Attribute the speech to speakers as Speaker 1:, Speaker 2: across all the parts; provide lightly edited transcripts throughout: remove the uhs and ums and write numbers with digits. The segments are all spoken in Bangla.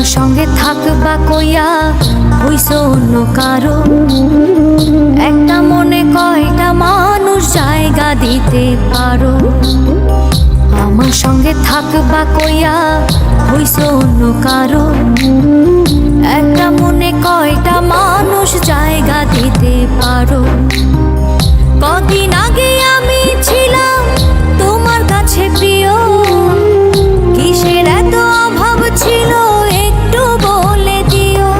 Speaker 1: আমার সঙ্গে থাকবা কইয়া হইছো অন্য কারো। একটা মনে কয়টা মানুষ জায়গা দিতে পারো। আমার সঙ্গে থাকবা কইয়া হইছো অন্য কারো। একটা মনে কয়টা মানুষ জায়গা দিতে পারো। কদিন আগে আমি ছিলাম তোমার কাছে প্রিয়, কিসের এত অভাব ছিল একটু বলে দিও।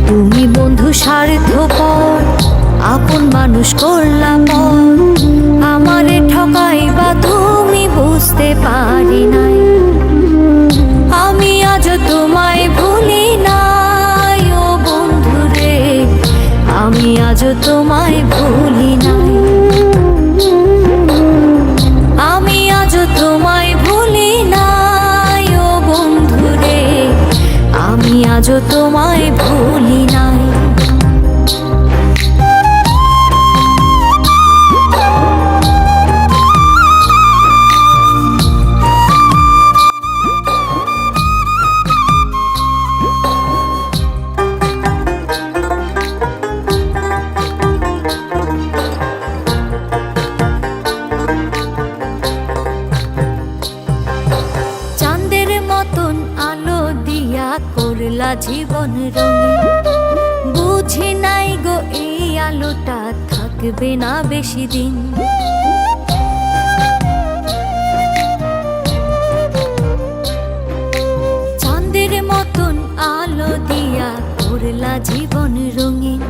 Speaker 1: তুমি বন্ধু স্বার্থপর, আপন মানুষ করলাম পর। আমারে ঠকাইবা তুমি বুঝতে পারি নাই। আমি আজ তোমায় ভুলি নাই ও বন্ধু রে, আমি আজ তোমায় ভুলি নাই। আমি আজ তোমায় ভুলি নাই ও বন্ধু রে, আমি আজ তোমায় ভুলি নাই। করলা জীবন রঙিন, বুঝি নাই গো এই আলোটা থাকবে না বেশি দিন। চাঁদের মতন আলো দিয়া করলা জীবন রঙিন,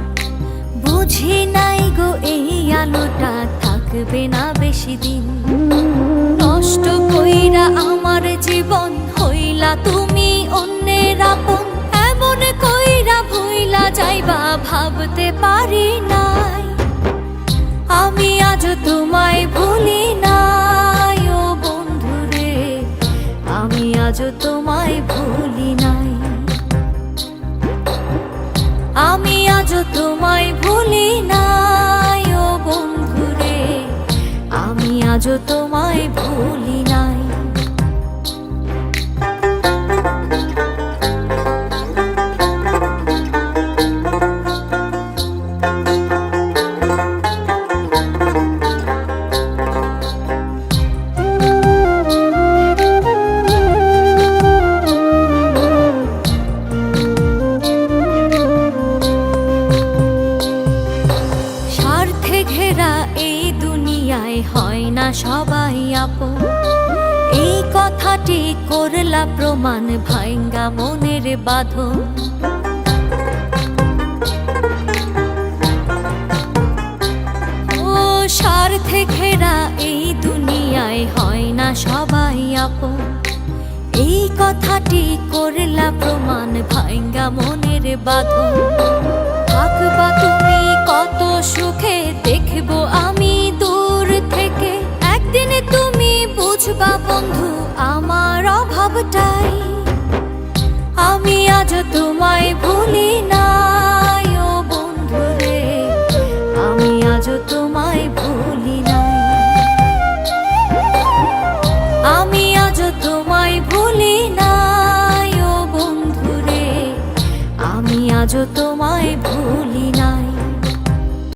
Speaker 1: বুঝি নাই গো এই আলোটা থাকবে না বেশি দিন। নষ্ট কইরা আমার জীবন হইলা তুমি অন্যের আপন। এমন কইরা ভুইলা যাইবা ভাবতে পারি নাই। আমি আজ তোমায় ভুলি নাই ও বন্ধু রে, আমি আজ তোমায় ভুলি নাই। আমি আজ তোমায় ভুলি নাই ও বন্ধু রে, আমি আজ তোমায় ভুলি নাই। ঘেরা এই দুনিয়ায় হয় না সবাই আপন। এই কথাটি করলা প্রমাণ ভাঙ্গা মনের বাঁধন। ও স্বার্থে ঘেরা এই দুনিয়ায় হয় না সবাই আপন। এই কথাটি করলা প্রমাণ ভাঙ্গা মনের বাঁধন। থাকবা তুমি কত সুখে দেখবো আমি দূর থেকে। একদিন তুমি বুঝবা বন্ধু আমার অভাবটাই। আমি আজ তোমায় ভুলি না